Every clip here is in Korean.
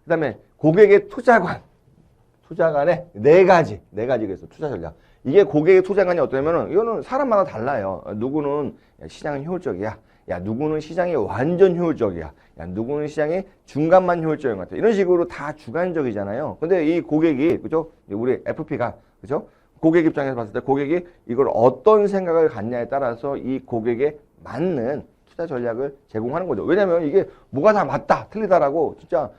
그 다음에 고객의 투자관의 네 가지겠어. 투자 전략. 이게 고객의 투자관이 어떠냐면은 이거는 사람마다 달라요. 누구는 시장은 효율적이야. 야, 누구는 시장이 완전 효율적이야. 야, 누구는 시장이 중간만 효율적인 것 같아. 이런 식으로 다 주관적이잖아요. 근데 이 고객이, 그죠? 우리 FP가, 그죠? 고객 입장에서 봤을 때 고객이 이걸 어떤 생각을 갖냐에 따라서 이 고객에 맞는 투자 전략을 제공하는 거죠. 왜냐면 이게 뭐가 다 맞다, 틀리다라고 진짜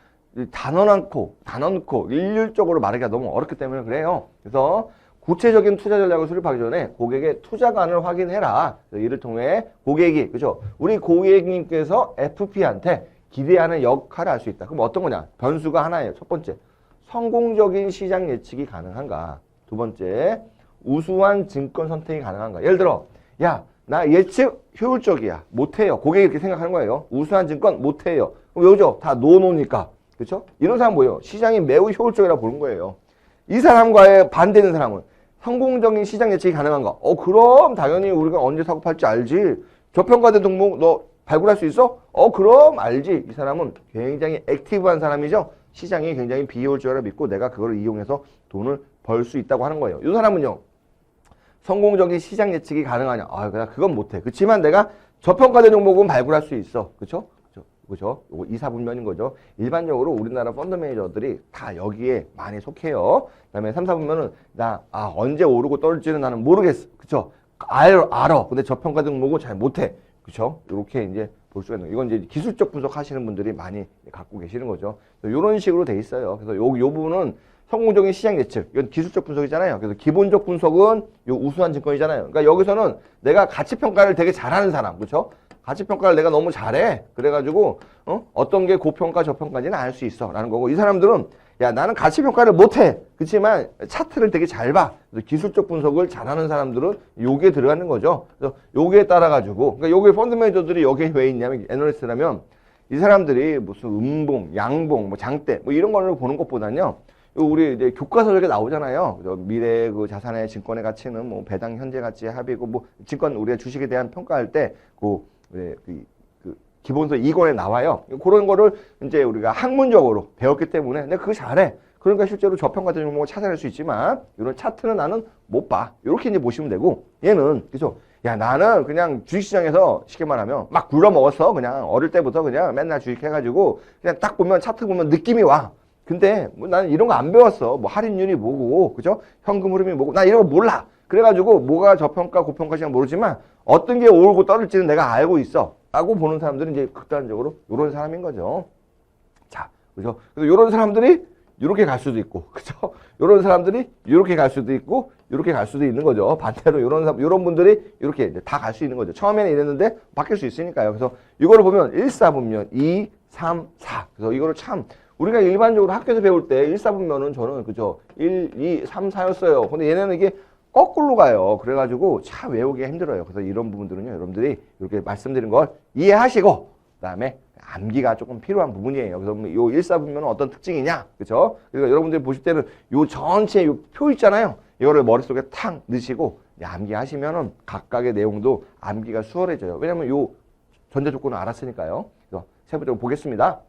단어 넣고 일률적으로 말하기가 너무 어렵기 때문에 그래요. 그래서 구체적인 투자 전략을 수립하기 전에 고객의 투자관을 확인해라. 이를 통해 고객이, 그죠? 우리 고객님께서 FP한테 기대하는 역할을 알 수 있다. 그럼 어떤 거냐? 변수가 하나예요. 첫 번째, 성공적인 시장 예측이 가능한가? 두 번째, 우수한 증권 선택이 가능한가? 예를 들어, 야, 나 예측 효율적이야. 못해요. 고객이 이렇게 생각하는 거예요. 우수한 증권 못해요. 그럼 왜죠? 다 노노니까. 그렇죠? 이런 사람 뭐예요? 시장이 매우 효율적이라고 보는 거예요. 이 사람과의 반대는 사람은 성공적인 시장 예측이 가능한가? 그럼 당연히 우리가 언제 사고 팔지 알지. 저평가된 종목 너 발굴할 수 있어? 그럼 알지. 이 사람은 굉장히 액티브한 사람이죠. 시장이 굉장히 비효율적이라 믿고 내가 그걸 이용해서 돈을 벌 수 있다고 하는 거예요. 이 사람은요. 성공적인 시장 예측이 가능하냐? 그건 못해. 그렇지만 내가 저평가된 종목은 발굴할 수 있어. 그렇죠? 그죠? 요거 2, 4분면인 거죠. 일반적으로 우리나라 펀드 매니저들이 다 여기에 많이 속해요. 그 다음에 3, 4분면은 언제 오르고 떨어질지는 나는 모르겠어. 그쵸? 알아. 근데 저평가된 종목은 잘 못해. 그쵸? 이렇게 이제 볼 수가 있는 거예요. 이건 이제 기술적 분석 하시는 분들이 많이 갖고 계시는 거죠. 이런 식으로 돼 있어요. 그래서 요 부분은 성공적인 시장 예측. 이건 기술적 분석이잖아요. 그래서 기본적 분석은 요 우수한 증권이잖아요. 그러니까 여기서는 내가 가치 평가를 되게 잘하는 사람. 그쵸? 가치 평가를 내가 너무 잘해. 그래가지고 어떤 게 고평가 저평가인지는 알 수 있어 라는 거고, 이 사람들은 야, 나는 가치 평가를 못해. 그렇지만 차트를 되게 잘 봐. 그래서 기술적 분석을 잘하는 사람들은 요게 들어가는 거죠. 그래서 요게 따라가지고, 그러니까 요게 펀드 매니저들이 여기에 왜 있냐면, 애널리스트라면 이 사람들이 무슨 음봉, 양봉, 뭐 장대 뭐 이런 걸로 보는 것보다는요, 우리 이제 교과서에 나오잖아요. 미래 그 자산의 증권의 가치는 뭐 배당 현재 가치 합이고, 뭐 증권 우리가 주식에 대한 평가할 때 그 기본서 2권에 나와요. 그런 거를 이제 우리가 학문적으로 배웠기 때문에 내가 그거 잘해. 그러니까 실제로 저평가된 종목을 찾아낼 수 있지만 이런 차트는 나는 못 봐. 이렇게 이제 보시면 되고, 얘는 그죠? 야, 나는 그냥 주식시장에서 쉽게 말하면 막 굴러먹었어. 그냥 어릴 때부터 그냥 맨날 주식 해가지고 그냥 딱 보면 차트 보면 느낌이 와. 근데 뭐 나는 이런 거 안 배웠어. 뭐 할인율이 뭐고, 그죠? 현금 흐름이 뭐고, 나 이런 거 몰라. 그래가지고 뭐가 저평가 고평가 시장 모르지만 어떤 게 오르고 떨어질지는 내가 알고 있어 라고 보는 사람들은 이제 극단적으로 이런 사람인 거죠. 자, 그죠? 그래서 이런 사람들이 이렇게 갈 수도 있고, 그죠? 이런 사람들이 이렇게 갈 수도 있고, 이렇게 갈 수도 있는 거죠. 반대로 이런 분들이 이렇게 다 갈 수 있는 거죠. 처음에는 이랬는데 바뀔 수 있으니까요. 그래서 이거를 보면 1, 4분면 2, 3, 4. 그래서 이거를 참 우리가 일반적으로 학교에서 배울 때 1, 4분면은 저는 그죠? 1, 2, 3, 4였어요. 근데 얘네는 이게 거꾸로 가요. 그래가지고 참 외우기가 힘들어요. 그래서 이런 부분들은요, 여러분들이 이렇게 말씀드린 걸 이해하시고, 그 다음에 암기가 조금 필요한 부분이에요. 그래서 요 1, 4분면은 어떤 특징이냐, 그죠? 그러니까 여러분들이 보실 때는 요 전체 요 표 있잖아요. 이거를 머릿속에 탁 넣으시고 암기하시면은 각각의 내용도 암기가 수월해져요. 왜냐면 요 전제 조건을 알았으니까요. 그래서 세부적으로 보겠습니다.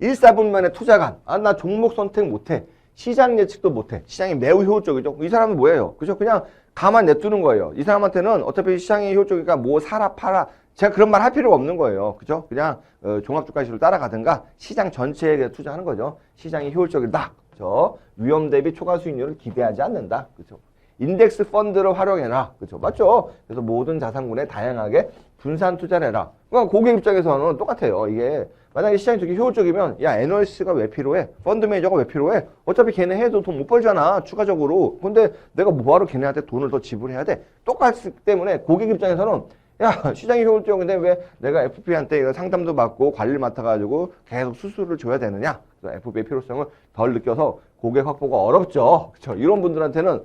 1, 4분면의 투자관. 나 종목 선택 못해. 시장 예측도 못해. 시장이 매우 효율적이죠. 이 사람은 뭐예요? 그죠? 그냥 가만 냅두는 거예요. 이 사람한테는 어차피 시장이 효율적이니까 뭐 사라 팔아. 제가 그런 말 할 필요가 없는 거예요. 그죠? 그냥 종합주가지수를 따라가든가 시장 전체에 투자하는 거죠. 시장이 효율적이다. 그죠? 위험 대비 초과 수익률을 기대하지 않는다. 그죠? 인덱스 펀드를 활용해라. 그죠? 맞죠? 그래서 모든 자산군에 다양하게 분산 투자를 해라. 그러니까 고객 입장에서는 똑같아요. 이게 만약에 시장이 되게 효율적이면 야, 애널리스트가 왜 필요해? 펀드 매니저가 왜 필요해? 어차피 걔네 해도 돈 못 벌잖아, 추가적으로. 근데 내가 뭐하러 걔네한테 돈을 더 지불해야 돼? 똑같기 때문에 고객 입장에서는 야, 시장이 효율적인데 왜 내가 FP한테 상담도 받고 관리를 맡아가지고 계속 수수료를 줘야 되느냐? 그래서 FP의 필요성을 덜 느껴서 고객 확보가 어렵죠. 그렇죠? 이런 분들한테는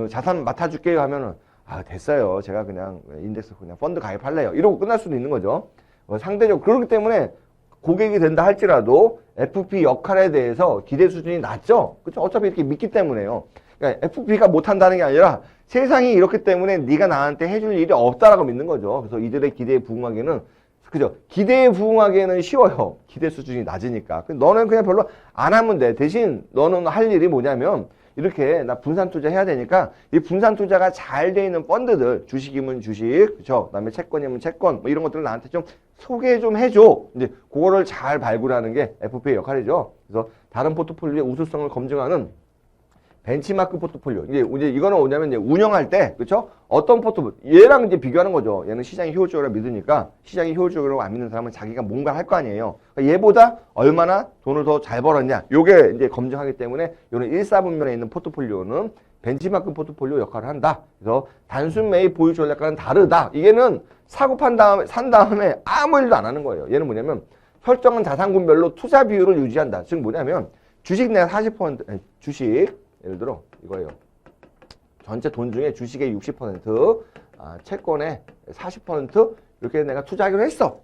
자산 맡아줄게요 하면은 됐어요. 제가 그냥 인덱스 그냥 펀드 가입할래요. 이러고 끝날 수도 있는 거죠. 상대적으로 그렇기 때문에 고객이 된다 할지라도 FP 역할에 대해서 기대 수준이 낮죠. 그렇죠? 어차피 이렇게 믿기 때문에요. 그러니까 FP가 못한다는 게 아니라 세상이 이렇기 때문에 네가 나한테 해줄 일이 없다라고 믿는 거죠. 그래서 이들의 기대에 부응하기는 그죠? 기대에 부응하기에는 쉬워요. 기대 수준이 낮으니까. 너는 그냥 별로 안 하면 돼. 대신 너는 할 일이 뭐냐면 이렇게 나 분산 투자해야 되니까 이 분산 투자가 잘 돼 있는 펀드들, 주식이면 주식, 그렇죠? 그다음에 채권이면 채권, 뭐 이런 것들을 나한테 좀 소개 좀 해줘. 이제 그거를 잘 발굴하는 게 FP의 역할이죠. 그래서 다른 포트폴리오의 우수성을 검증하는 벤치마크 포트폴리오. 이제 이거는 뭐냐면 이제 운영할 때, 그렇죠? 어떤 포트폴리오, 얘랑 이제 비교하는 거죠. 얘는 시장이 효율적으로 믿으니까 시장이 효율적으로 안 믿는 사람은 자기가 뭔가 할 거 아니에요. 그러니까 얘보다 얼마나 돈을 더 잘 벌었냐. 요게 이제 검증하기 때문에 요는 1사분면에 있는 포트폴리오는 벤치마크 포트폴리오 역할을 한다. 그래서 단순 매입 보유 전략과는 다르다. 이게는 사고 산 다음에 아무 일도 안 하는 거예요. 얘는 뭐냐면 설정한 자산군별로 투자 비율을 유지한다. 즉 뭐냐면 주식 내가 40%, 아니, 주식 예를 들어 이거예요. 전체 돈 중에 주식의 60%, 채권의 40% 이렇게 내가 투자하기로 했어.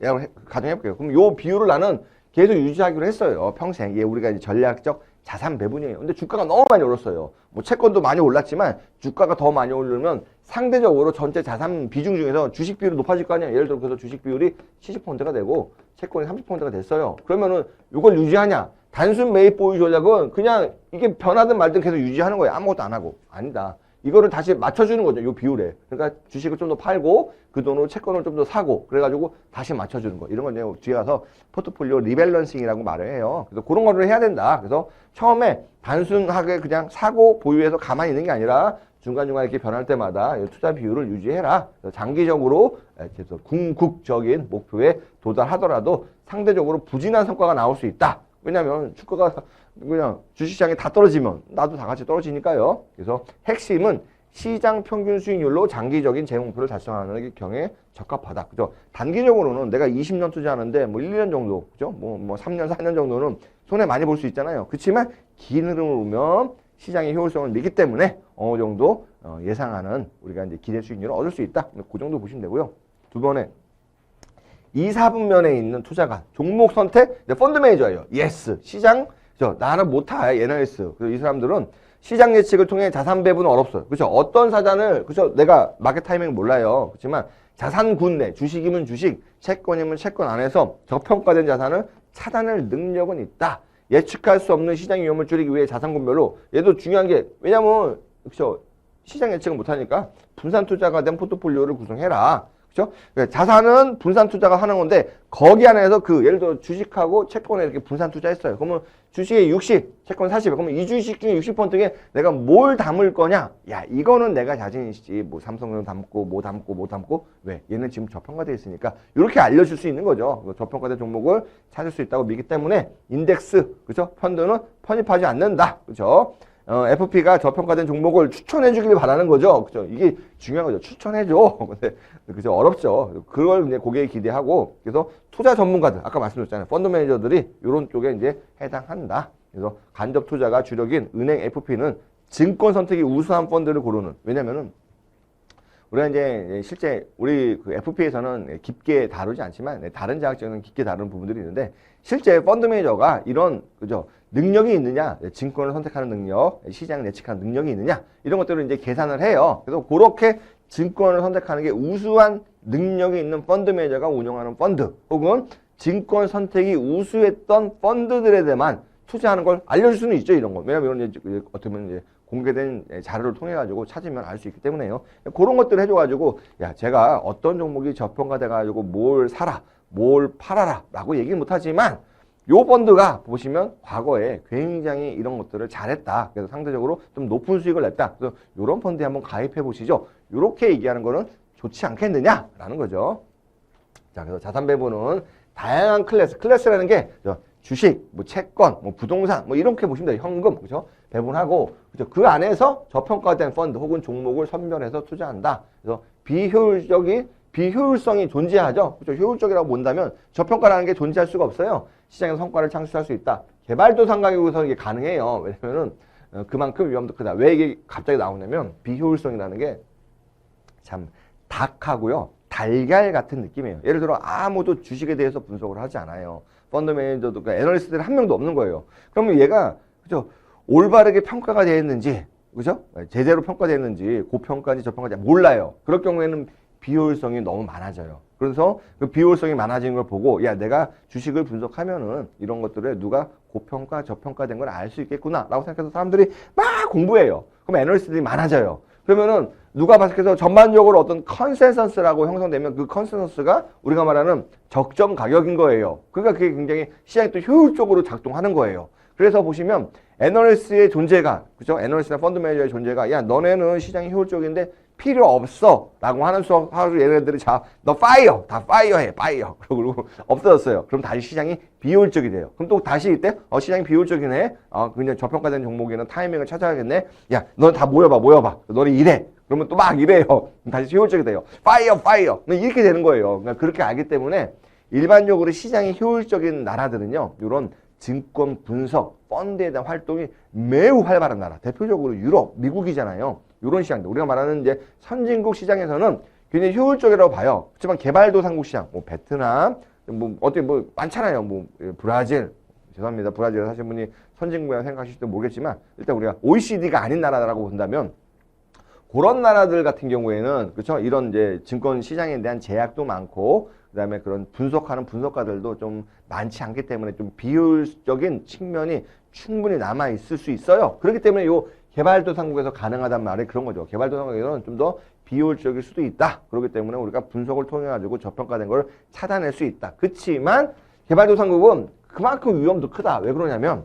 가정해볼게요. 그럼 요 비율을 나는 계속 유지하기로 했어요. 평생. 이게 우리가 이제 전략적 자산 배분이에요. 근데 주가가 너무 많이 올랐어요. 뭐 채권도 많이 올랐지만 주가가 더 많이 오르면 상대적으로 전체 자산 비중 중에서 주식 비율이 높아질 거 아니야. 예를 들어 그래서 주식 비율이 70%가 되고 채권이 30%가 됐어요. 그러면은 이걸 유지하냐? 단순 매입 보유 전략은 그냥 이게 변하든 말든 계속 유지하는 거예요. 아무것도 안 하고. 아니다. 이거를 다시 맞춰주는 거죠. 요 비율에. 그러니까 주식을 좀 더 팔고 그 돈으로 채권을 좀 더 사고 그래가지고 다시 맞춰주는 거. 이런 건 이제 뒤에 가서 포트폴리오 리밸런싱이라고 말을 해요. 그래서 그런 거를 해야 된다. 그래서 처음에 단순하게 그냥 사고 보유해서 가만히 있는 게 아니라 중간중간 이렇게 변할 때마다 투자 비율을 유지해라. 장기적으로 그래서 궁극적인 목표에 도달하더라도 상대적으로 부진한 성과가 나올 수 있다. 왜냐면 주가가 그냥 주식시장이 다 떨어지면 나도 다 같이 떨어지니까요. 그래서 핵심은 시장 평균 수익률로 장기적인 제 목표를 달성하는 경우에 적합하다. 그죠? 단기적으로는 내가 20년 투자하는데 뭐 1, 2년 정도, 그죠? 뭐 3년, 4년 정도는 손해 많이 볼 수 있잖아요. 그렇지만 긴 흐름을 보면 시장의 효율성을 믿기 때문에 어느 정도 예상하는 우리가 이제 기대 수익률을 얻을 수 있다. 그 정도 보시면 되고요. 두 번에 2, 4분면에 있는 투자가 종목 선택, 펀드 매니저예요. 예스. 시장, 나는 못해. 애널리스트. 이 사람들은 시장 예측을 통해 자산 배분은 어렵어요. 그렇죠? 어떤 사단을, 그렇죠? 내가 마켓 타이밍 몰라요. 그렇지만 자산군 내, 주식이면 주식, 채권이면 채권 안에서 저평가된 자산을 차단할 능력은 있다. 예측할 수 없는 시장 위험을 줄이기 위해 자산군별로 얘도 중요한 게 왜냐면 그렇죠? 시장 예측을 못하니까 분산 투자가 된 포트폴리오를 구성해라. 그렇죠? 자산은 분산 투자가 하는 건데 거기 안에서 그 예를 들어 주식하고 채권에 이렇게 분산 투자했어요. 그러면 주식에 60, 채권 40. 그러면 이 주식 중에 60%에 내가 뭘 담을 거냐? 야, 이거는 내가 자신 있지. 뭐 삼성을 담고 뭐 담고 뭐 담고 왜? 얘는 지금 저평가돼 있으니까 이렇게 알려줄 수 있는 거죠. 저평가된 종목을 찾을 수 있다고 믿기 때문에 인덱스, 그렇죠? 펀드는 편입하지 않는다. 그렇죠? FP가 저평가된 종목을 추천해 주길 바라는 거죠. 그죠? 이게 중요한 거죠. 추천해 줘. 근데 그죠? 어렵죠. 그걸 이제 고객이 기대하고 그래서 투자 전문가들 아까 말씀드렸잖아요. 펀드 매니저들이 이런 쪽에 이제 해당한다. 그래서 간접 투자가 주력인 은행 FP는 증권 선택이 우수한 펀드를 고르는. 왜냐면은 우리가 이제 실제 우리 그 FP에서는 깊게 다루지 않지만 다른 자격증은 깊게 다루는 부분들이 있는데 실제 펀드 매니저가 이런 그죠? 능력이 있느냐, 증권을 선택하는 능력, 시장을 예측하는 능력이 있느냐 이런 것들을 이제 계산을 해요. 그래서 그렇게 증권을 선택하는 게 우수한 능력이 있는 펀드 매니저가 운영하는 펀드 혹은 증권 선택이 우수했던 펀드들에 대해만 투자하는 걸 알려줄 수는 있죠. 이런 거. 왜냐면 이런 이제 어떻게 보면 이제 공개된 자료를 통해 가지고 찾으면 알 수 있기 때문에요. 그런 것들을 해줘가지고 야 제가 어떤 종목이 저평가돼 가지고 뭘 사라, 뭘 팔아라 라고 얘기는 못하지만 요 펀드가 보시면 과거에 굉장히 이런 것들을 잘했다. 그래서 상대적으로 좀 높은 수익을 냈다. 그래서 요런 펀드에 한번 가입해 보시죠. 요렇게 얘기하는 거는 좋지 않겠느냐라는 거죠. 자, 그래서 자산 배분은 다양한 클래스라는 게 주식, 뭐 채권, 뭐 부동산, 뭐 이렇게 보시면 돼요. 현금, 그죠? 배분하고, 그죠? 그 안에서 저평가된 펀드 혹은 종목을 선별해서 투자한다. 그래서 비효율성이 존재하죠. 그죠? 효율적이라고 본다면 저평가라는 게 존재할 수가 없어요. 시장에서 성과를 창출할 수 있다. 개발도상국에서 이게 가능해요. 왜냐면은 그만큼 위험도 크다. 왜 이게 갑자기 나오냐면 비효율성이라는 게 참 닭하고요. 달걀 같은 느낌이에요. 예를 들어 아무도 주식에 대해서 분석을 하지 않아요. 펀드 매니저도 그러니까 애널리스트들이 한 명도 없는 거예요. 그러면 얘가 그죠? 올바르게 평가가 되어 있는지 그죠? 제대로 평가되어 있는지 고평가인지 저평가인지 몰라요. 그럴 경우에는 비효율성이 너무 많아져요. 그래서 그 비효율성이 많아지는 걸 보고 야 내가 주식을 분석하면은 이런 것들을 누가 고평가 저평가된 걸 알 수 있겠구나 라고 생각해서 사람들이 막 공부해요. 그럼 애널리스트들이 많아져요. 그러면은 누가 봤을 때 전반적으로 어떤 컨센서스라고 형성되면 그 컨센서스가 우리가 말하는 적정 가격인 거예요. 그러니까 그게 굉장히 시장이 또 효율적으로 작동하는 거예요. 그래서 보시면 애널리스트의 존재가, 그죠? 애널리스트나 펀드 매니저의 존재가 야 너네는 시장이 효율적인데 필요 없어 라고 하는 수업 하루 얘네들이 자 너 파이어 다 파이어해 파이어 그러고 없어졌어요. 그럼 다시 시장이 비효율적이 돼요. 그럼 또 다시 이때 시장이 비효율적이네. 그냥 저평가된 종목에는 타이밍을 찾아야겠네. 야 너 다 모여봐 너네 이래. 그러면 또 막 이래요. 그럼 다시 효율적이 돼요. 파이어 이렇게 되는 거예요. 그러니까 그렇게 알기 때문에 일반적으로 시장이 효율적인 나라들은요 이런 증권 분석 펀드에 대한 활동이 매우 활발한 나라. 대표적으로 유럽, 미국이잖아요. 이런 시장들 우리가 말하는 이제 선진국 시장에서는 굉장히 효율적이라고 봐요. 그렇지만 개발도상국 시장, 뭐 베트남, 뭐 어떻게 뭐 많잖아요. 뭐 브라질, 죄송합니다. 브라질 사실 분이 선진국이라고 생각하실지도 모르겠지만 일단 우리가 OECD가 아닌 나라라고 본다면 그런 나라들 같은 경우에는 그렇죠. 이런 이제 증권 시장에 대한 제약도 많고 그다음에 그런 분석하는 분석가들도 좀 많지 않기 때문에 좀 비효율적인 측면이 충분히 남아 있을 수 있어요. 그렇기 때문에 요 개발도상국에서 가능하단 말이 그런 거죠. 개발도상국에서는 좀 더 비효율적일 수도 있다. 그렇기 때문에 우리가 분석을 통해 가지고 저평가된 걸 찾아낼 수 있다. 그렇지만 개발도상국은 그만큼 위험도 크다. 왜 그러냐면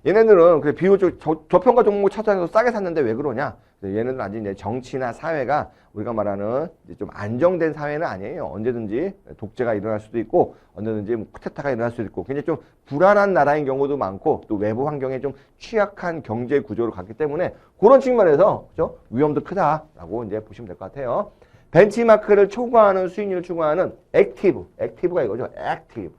얘네들은 그래 비효율적 저평가 종목을 찾아내서 싸게 샀는데 왜 그러냐? 얘네들은 아직 이제 정치나 사회가 우리가 말하는 이제 좀 안정된 사회는 아니에요. 언제든지 독재가 일어날 수도 있고 언제든지 뭐 쿠데타가 일어날 수도 있고 굉장히 좀 불안한 나라인 경우도 많고 또 외부 환경에 좀 취약한 경제 구조를 갖기 때문에 그런 측면에서 그죠? 위험도 크다라고 이제 보시면 될 것 같아요. 벤치마크를 초과하는 수익률을 추구하는 액티브가 이거죠. 액티브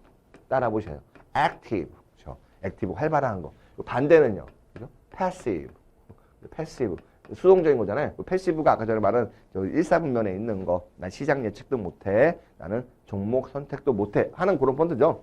따라 보셔요. 액티브 그렇죠? 액티브 활발한 거. 반대는요. 그죠? 패시브 수동적인 거잖아요. 패시브가 아까 전에 말한 일사분면에 있는 거. 난 시장 예측도 못해. 나는 종목 선택도 못해. 하는 그런 펀드죠.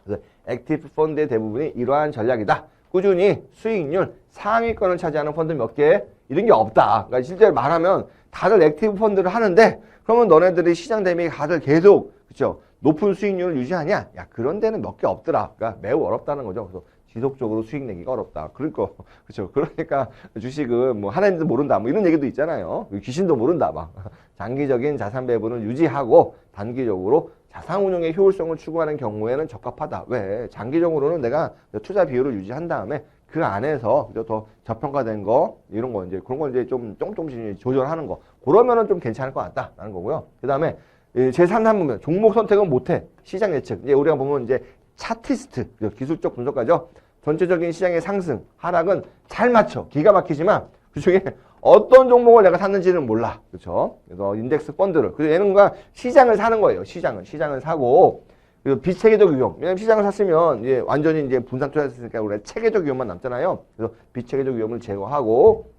그래서 액티브 펀드의 대부분이 이러한 전략이다. 꾸준히 수익률 상위권을 차지하는 펀드 몇 개? 이런 게 없다. 그러니까 실제로 말하면 다들 액티브 펀드를 하는데 그러면 너네들이 시장 대비 다들 계속 그렇죠? 높은 수익률을 유지하냐? 야 그런 데는 몇 개 없더라. 그러니까 매우 어렵다는 거죠. 그래서 지속적으로 수익 내기가 어렵다. 그러니까 그렇죠. 그러니까 주식은 뭐 하나님도 모른다. 뭐 이런 얘기도 있잖아요. 귀신도 모른다. 막 장기적인 자산 배분을 유지하고 단기적으로 자산 운용의 효율성을 추구하는 경우에는 적합하다. 왜? 장기적으로는 내가 투자 비율을 유지한 다음에 그 안에서 더 저평가된 거 이런 거 이제 그런 거 이제 좀 조금씩 조절하는 거 그러면은 좀 괜찮을 것 같다라는 거고요. 그다음에 제3단 보면 종목 선택은 못해. 시장 예측. 이제 우리가 보면 이제 차티스트, 기술적 분석가죠. 전체적인 시장의 상승, 하락은 잘 맞춰. 기가 막히지만 그중에 어떤 종목을 내가 샀는지는 몰라. 그렇죠? 그래서 인덱스 펀드를. 그래서 얘는 뭔가 시장을 사는 거예요. 시장을 사고 그리고 비체계적 위험. 왜냐면 시장을 샀으면 이제 완전히 이제 분산 투자했으니까 우리가 체계적 위험만 남잖아요. 그래서 비체계적 위험을 제거하고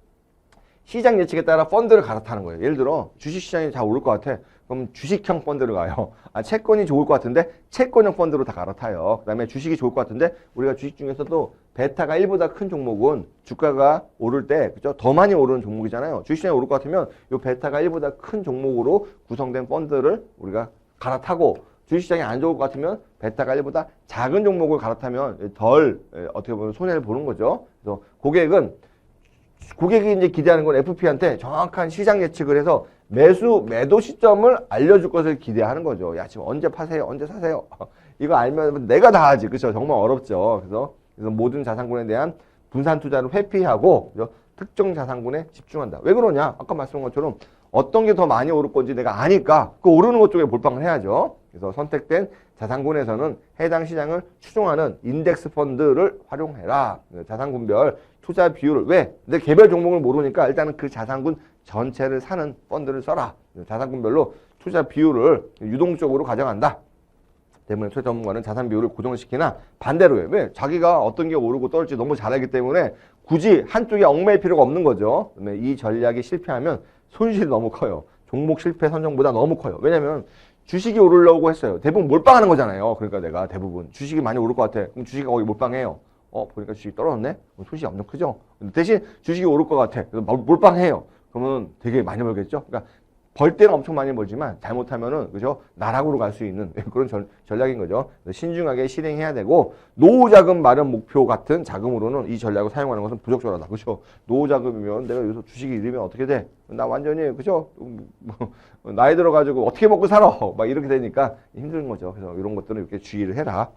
시장 예측에 따라 펀드를 갈아타는 거예요. 예를 들어 주식시장이 잘 오를 것 같아. 그럼 주식형 펀드를 가요. 채권이 좋을 것 같은데 채권형 펀드로 다 갈아타요. 그 다음에 주식이 좋을 것 같은데 우리가 주식 중에서도 베타가 1보다 큰 종목은 주가가 오를 때 그죠? 더 많이 오르는 종목이잖아요. 주식시장이 오를 것 같으면 이 베타가 1보다 큰 종목으로 구성된 펀드를 우리가 갈아타고 주식시장이 안 좋을 것 같으면 베타가 1보다 작은 종목을 갈아타면 덜 어떻게 보면 손해를 보는 거죠. 그래서 고객이 이제 기대하는 건 FP한테 정확한 시장 예측을 해서 매도 시점을 알려줄 것을 기대하는 거죠. 야, 지금 언제 파세요? 언제 사세요? 이거 알면 내가 다 하지. 그렇죠? 정말 어렵죠. 그래서 모든 자산군에 대한 분산 투자를 회피하고 특정 자산군에 집중한다. 왜 그러냐? 아까 말씀한 것처럼 어떤 게 더 많이 오를 건지 내가 아니까 그 오르는 것 쪽에 몰빵을 해야죠. 그래서 선택된 자산군에서는 해당 시장을 추종하는 인덱스 펀드를 활용해라. 자산군별 투자 비율을 왜? 내 개별 종목을 모르니까 일단은 그 자산군 전체를 사는 펀드를 써라. 자산군별로 투자 비율을 유동적으로 가져간다. 때문에 투자 전문가는 자산 비율을 고정시키나 반대로 해. 왜? 자기가 어떤 게 오르고 떨지 너무 잘 알기 때문에 굳이 한쪽에 얽매일 필요가 없는 거죠. 이 전략이 실패하면 손실이 너무 커요. 종목 실패 선정보다 너무 커요. 왜냐면 주식이 오르려고 했어요. 대부분 몰빵하는 거잖아요. 그러니까 내가 대부분 주식이 많이 오를 것 같아. 그럼 주식이 거기 몰빵해요. 보니까 주식이 떨어졌네? 손실이 엄청 크죠? 대신 주식이 오를 것 같아. 그래서 몰빵해요. 그러면 되게 많이 벌겠죠? 그러니까 벌 때는 엄청 많이 벌지만 잘못하면은 그죠 나락으로 갈 수 있는 그런 전략인 거죠. 신중하게 실행해야 되고 노후 자금 마련 목표 같은 자금으로는 이 전략을 사용하는 것은 부적절하다. 그죠? 노후 자금이면 내가 여기서 주식이 잃으면 어떻게 돼? 나 완전히 그죠? 나이 들어가지고 어떻게 먹고 살아? 막 이렇게 되니까 힘든 거죠. 그래서 이런 것들은 이렇게 주의를 해라.